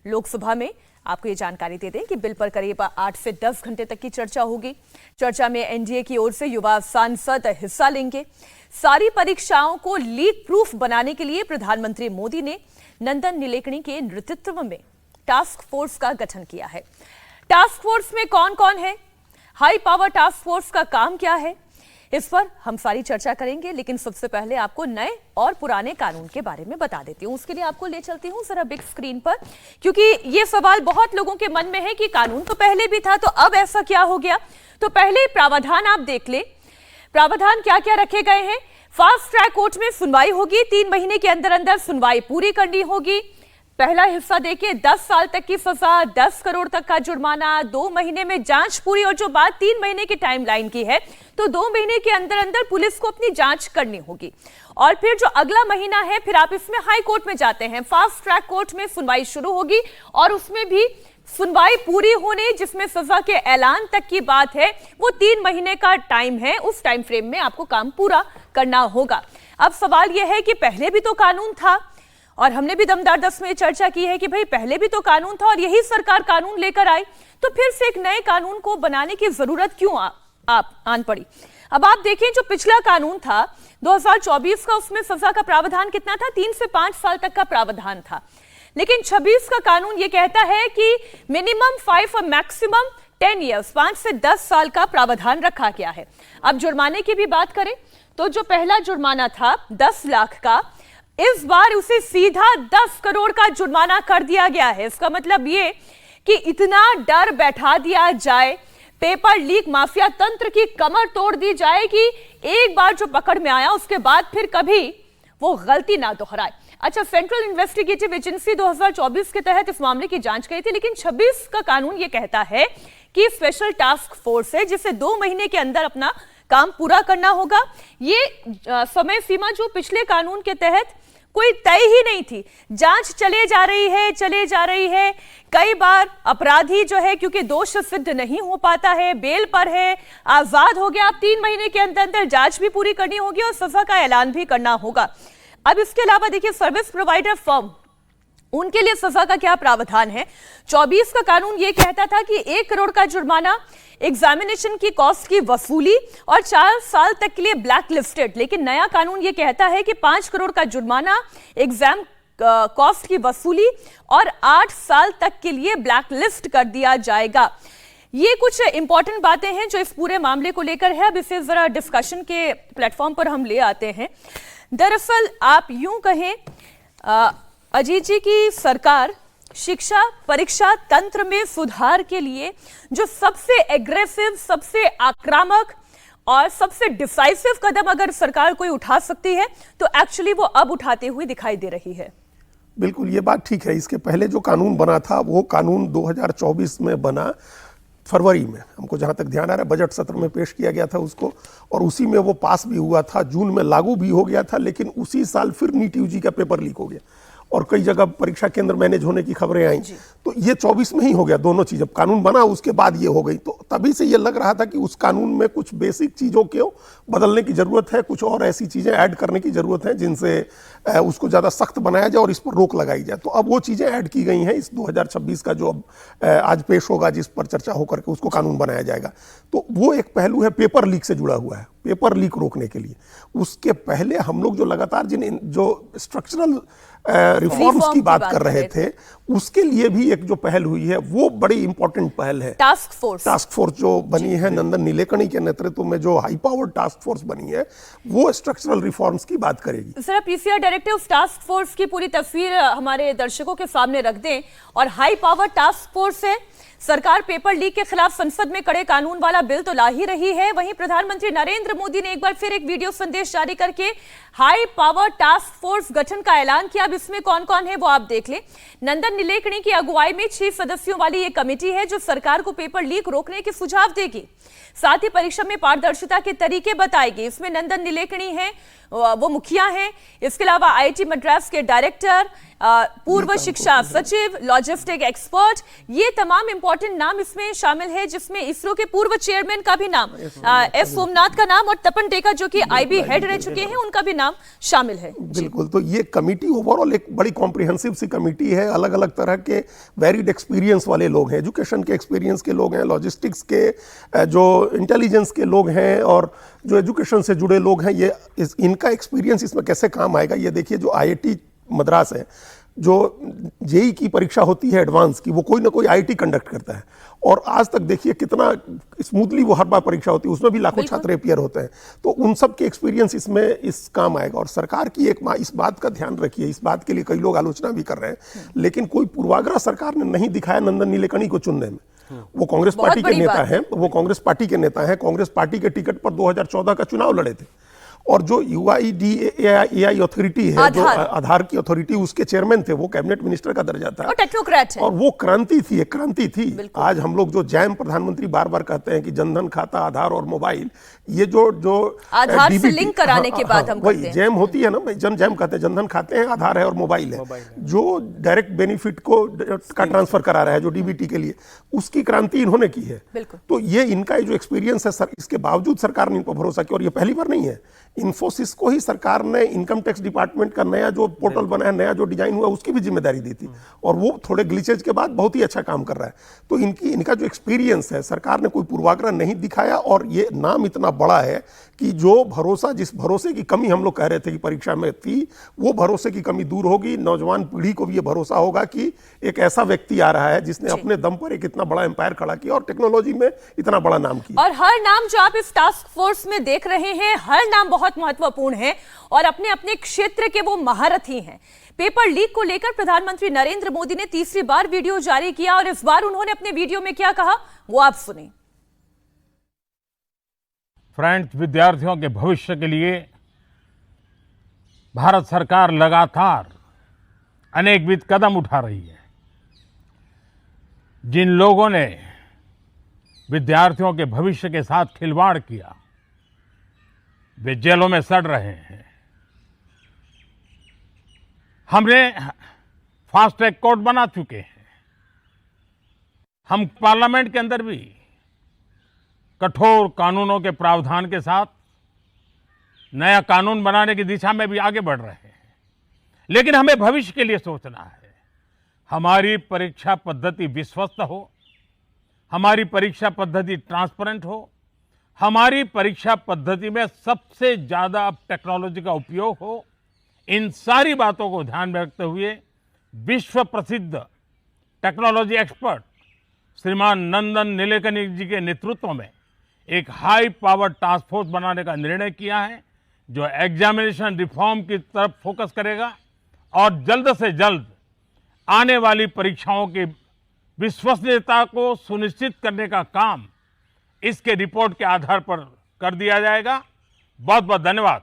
लोकसभा में। आपको ये जानकारी दे दें कि बिल पर करीब 8 से 10 घंटे तक की चर्चा होगी। चर्चा में एनडीए की ओर से युवा सांसद हिस्सा लेंगे। सारी परीक्षाओं को लीक प्रूफ बनाने के लिए प्रधानमंत्री मोदी ने नंदन नीलेकणी के नेतृत्व में टास्क फोर्स का गठन किया है। टास्क फोर्स में कौन कौन है, हाई पावर टास्क फोर्स का काम क्या है, इस पर हम सारी चर्चा करेंगे। लेकिन सबसे पहले आपको नए और पुराने कानून के बारे में बता देती हूं। उसके लिए आपको ले चलती हूं जरा बिग स्क्रीन पर, क्योंकि ये सवाल बहुत लोगों के मन में है कि कानून तो पहले भी था, तो अब ऐसा क्या हो गया। तो पहले प्रावधान आप देख ले, प्रावधान क्या क्या रखे गए हैं। फास्ट ट्रैक कोर्ट में सुनवाई होगी, 3 महीने के अंदर अंदर सुनवाई पूरी करनी होगी। पहला हिस्सा देखिए, 10 साल तक की सजा, 10 करोड़ तक का जुर्माना, 2 महीने में जांच पूरी। और जो बात 3 महीने की टाइमलाइन की है, तो 2 महीने के अंदर अंदर पुलिस को अपनी जांच करनी होगी। और फिर जो अगला महीना है, फिर आप इसमें हाई कोर्ट में जाते हैं, फास्ट ट्रैक कोर्ट में सुनवाई शुरू होगी और उसमें भी सुनवाई पूरी होने, जिसमें सजा के ऐलान तक की बात है, वो 3 महीने का टाइम है। उस टाइम फ्रेम में आपको काम पूरा करना होगा। अब सवाल यह है कि पहले भी तो कानून था, और हमने भी दमदार 10 में चर्चा की है कि भाई पहले भी तो कानून था और यही सरकार कानून लेकर आई, तो फिर से एक नए कानून को बनाने की जरूरत क्यों आन पड़ी। अब आप देखें, जो पिछला कानून था 2024 का, उसमें सजा का प्रावधान कितना था, 3 से 5 साल तक का प्रावधान था। लेकिन 26 का कानून यह कहता है कि मिनिमम 5 और मैक्सिमम 10 ईयर्स, 5 से 10 साल का प्रावधान रखा गया है। अब जुर्माने की भी बात करें तो जो पहला जुर्माना था 10 लाख का, इस बार उसे सीधा 10 करोड़ का जुर्माना कर दिया गया है। इसका मतलब ये कि इतना डर बैठा दिया जाए, पेपर लीक माफिया तंत्र की कमर तोड़ दी जाए कि एक बार जो पकड़ में आया उसके बाद फिर कभी वो गलती ना दोहराए। अच्छा, सेंट्रल इन्वेस्टिगेटिव एजेंसी 2024 के तहत इस मामले की जांच करी थी, लेकिन 26 का कानून ये कहता है कि स्पेशल टास्क फोर्स है जिसे 2 महीने के अंदर अपना काम पूरा करना होगा। ये समय सीमा जो पिछले कानून के तहत कोई तय ही नहीं थी, जांच चले जा रही है। कई बार अपराधी जो है, क्योंकि दोष सिद्ध नहीं हो पाता है, बेल पर है, आजाद हो गया, अब 3 महीने के अंदर अंदर जांच भी पूरी करनी होगी और सजा का ऐलान भी करना होगा। अब इसके अलावा देखिए, सर्विस प्रोवाइडर फर्म, उनके लिए सजा का क्या प्रावधान है। 24 का कानून यह कहता था कि 1 करोड़ का जुर्माना, एग्जामिनेशन की कॉस्ट की वसूली और 4 साल तक के लिए ब्लैक लिस्टेड। लेकिन नया कानून यह कहता है कि 5 करोड़ का जुर्माना, एग्जाम कॉस्ट की वसूली और 8 साल तक के लिए ब्लैक लिस्ट कर दिया जाएगा। ये कुछ इंपॉर्टेंट बातें हैं जो इस पूरे मामले को लेकर है। अब इसे जरा डिस्कशन के प्लेटफॉर्म पर हम ले आते हैं। दरअसल आप यूं कहें, अजीत जी की सरकार शिक्षा परीक्षा तंत्र में सुधार के लिए जो सबसे एग्रेसिव, सबसे आक्रामक और सबसे डिसाइसिव कदम अगर सरकार कोई उठा सकती है, तो एक्चुअली वो अब उठाते हुए दिखाई दे रही है। बिल्कुल, ये बात ठीक है। इसके पहले जो कानून बना था, वो कानून 2024 में बना, फरवरी में, हमको जहां तक ध्यान आ रहा है बजट सत्र में पेश किया गया था उसको, और उसी में वो पास भी हुआ था, जून में लागू भी हो गया था। लेकिन उसी साल फिर नीट यूजी का पेपर लीक हो गया और कई जगह परीक्षा केंद्र मैनेज होने की खबरें आई। तो ये 24 में ही हो गया, दोनों चीज। अब कानून बना, उसके बाद ये हो गई। तो तभी से ये लग रहा था कि उस कानून में कुछ बेसिक चीजों को बदलने की जरूरत है, कुछ और ऐसी चीजें ऐड करने की जरूरत है जिनसे उसको ज्यादा सख्त बनाया जाए और इस पर रोक लगाई जाए। तो अब वो चीजें ऐड की गई हैं। इस 2026 का जो अब आज पेश होगा, जिस पर चर्चा होकर के उसको कानून बनाया जाएगा, तो वो एक पहलू है, पेपर लीक से जुड़ा हुआ है, पेपर लीक रोकने के लिए। उसके पहले हम लोग जो लगातार जो स्ट्रक्चरल रिफॉर्म्स की बात कर रहे थे, उसके लिए भी एक जो पहल हुई है, वो बड़ी इंपॉर्टेंट पहल है। टास्क फोर्स जो बनी है नंदन नीलेकणी के नेतृत्व में, जो हाई पावर टास्क फोर्स बनी है, वो स्ट्रक्चरल रिफॉर्म्स की बात करेगी। Sir, PCR directive task force की पूरी तस्वीर हमारे दर्शकों के सामने रख दें। और हाई पावर टास्क फोर्स है, सरकार पेपर लीक के खिलाफ संसद में कड़े कानून वाला बिल तो ला ही रही है। वहीं प्रधानमंत्री नरेंद्र मोदी ने एक बार फिर एक वीडियो संदेश जारी करके हाई पावर टास्क फोर्स गठन का ऐलान किया। अब इसमें कौन कौन है वो आप देख लें। नंदन नीलेकणी की अगुवाई में 6 सदस्यों वाली ये कमेटी है जो सरकार को पेपर लीक रोकने के सुझाव देगी, साथ ही परीक्षा में पारदर्शिता के तरीके बताएगी। इसमें नंदन नीलेकणी है, वो मुखिया हैं। इसके अलावा आईआईटी मद्रास के डायरेक्टर, पूर्व शिक्षा सचिव, लॉजिस्टिक एक्सपर्ट, ये तमाम इंपॉर्टेंट नाम इसमें शामिल है, जिसमें इसरो के पूर्व चेयरमैन का भी नाम, एस सोमनाथ का नाम, और तपन टेका जो कि आईबी हेड रह चुके हैं, उनका भी नाम शामिल है। बिल्कुल, तो ये कमिटी ओवरऑल एक बड़ी कॉम्प्रिहेंसिव सी कमिटी है। अलग अलग तरह के वेरिड एक्सपीरियंस वाले लोग हैं, एजुकेशन के एक्सपीरियंस के लोग हैं, लॉजिस्टिक्स के, जो इंटेलिजेंस के लोग हैं, और जो एजुकेशन से जुड़े लोग हैं। ये इनका एक्सपीरियंस इसमें कैसे काम आएगा, ये देखिए। जो आईआईटी मद्रास है, जो जेई की परीक्षा होती है एडवांस की, वो कोई ना कोई आईआईटी कंडक्ट करता है, और आज तक देखिए कितना स्मूथली वो हर बार परीक्षा होती है, उसमें भी लाखों छात्र अपियर होते हैं। तो उन सब के एक्सपीरियंस इसमें इस काम आएगा। और सरकार की इस बात का ध्यान रखिए, इस बात के लिए कई लोग आलोचना भी कर रहे हैं, लेकिन कोई पूर्वाग्रह सरकार ने नहीं दिखाया नंदन नीलेकणी को चुनने में। वो कांग्रेस पार्टी के नेता हैं, वो कांग्रेस पार्टी के नेता हैं, कांग्रेस पार्टी के टिकट पर 2014 का चुनाव लड़े थे। और जो यूआईडीएआई अथॉरिटी है, जो आधार की अथॉरिटी, उसके चेयरमैन थे, वो कैबिनेट मिनिस्टर का दर्जा था, और टेक्नोक्रेट है। और वो क्रांति थी, एक क्रांति थी। आज हम लोग जो जैम प्रधानमंत्री बार बार कहते हैं कि जनधन खाता, आधार और मोबाइल, ये जो आधार से लिंक कराने के बाद हम वही जैम होती है ना, जैम कहते हैं, जनधन खाते हैं, आधार है और मोबाइल है, जो डायरेक्ट बेनिफिट का ट्रांसफर करा रहा है, जो डीबीटी के लिए, उसकी क्रांति इन्होंने की है। तो ये इनका जो एक्सपीरियंस है सर, इसके बावजूद सरकार ने इन पर भरोसा किया। और ये पहली बार नहीं है, इन्फोसिस को ही सरकार ने इनकम टैक्स डिपार्टमेंट का नया जो पोर्टल बना है, नया जो डिजाइन हुआ, उसकी भी जिम्मेदारी दी थी, और वो थोड़े ग्लिचेज के बाद बहुत ही अच्छा काम कर रहा है। तो इनका जो एक्सपीरियंस है, सरकार ने कोई पूर्वाग्रह नहीं दिखाया, और ये नाम इतना बड़ा है कि जो भरोसा, जिस भरोसे की कमी हम लोग कह रहे थे कि परीक्षा में थी, वो भरोसे की कमी दूर होगी। नौजवान पीढ़ी को भी ये भरोसा होगा कि एक ऐसा व्यक्ति आ रहा है जिसने अपने दम पर एक इतना बड़ा एम्पायर खड़ा किया और टेक्नोलॉजी में इतना बड़ा नाम किया। और हर नाम जो आप इस टास्क फोर्स में देख रहे हैं, हर नाम बहुत महत्वपूर्ण है और अपने अपने क्षेत्र के वो महारथी हैं। पेपर लीक को लेकर प्रधानमंत्री नरेंद्र मोदी ने तीसरी बार वीडियो जारी किया, और इस बार उन्होंने अपने वीडियो में क्या कहा, वो आप सुनिए। फ्रेंड्स, विद्यार्थियों के भविष्य के लिए भारत सरकार लगातार अनेकविध कदम उठा रही है। जिन लोगों ने विद्यार्थियों के भविष्य के साथ खिलवाड़ किया, वे जेलों में सड़ रहे हैं। हमने फास्ट ट्रैक कोर्ट बना चुके हैं। हम पार्लियामेंट के अंदर भी कठोर कानूनों के प्रावधान के साथ नया कानून बनाने की दिशा में भी आगे बढ़ रहे हैं। लेकिन हमें भविष्य के लिए सोचना है। हमारी परीक्षा पद्धति विश्वस्त हो, हमारी परीक्षा पद्धति ट्रांसपेरेंट हो, हमारी परीक्षा पद्धति में सबसे ज्यादा अब टेक्नोलॉजी का उपयोग हो। इन सारी बातों को ध्यान में रखते हुए विश्व प्रसिद्ध टेक्नोलॉजी एक्सपर्ट श्रीमान नंदन नीलेकनी जी के नेतृत्व में एक हाई पावर टास्क फोर्स बनाने का निर्णय किया है, जो एग्जामिनेशन रिफॉर्म की तरफ फोकस करेगा और जल्द से जल्द आने वाली परीक्षाओं की विश्वसनीयता को सुनिश्चित करने का काम इसके रिपोर्ट के आधार पर कर दिया जाएगा। बहुत बहुत धन्यवाद।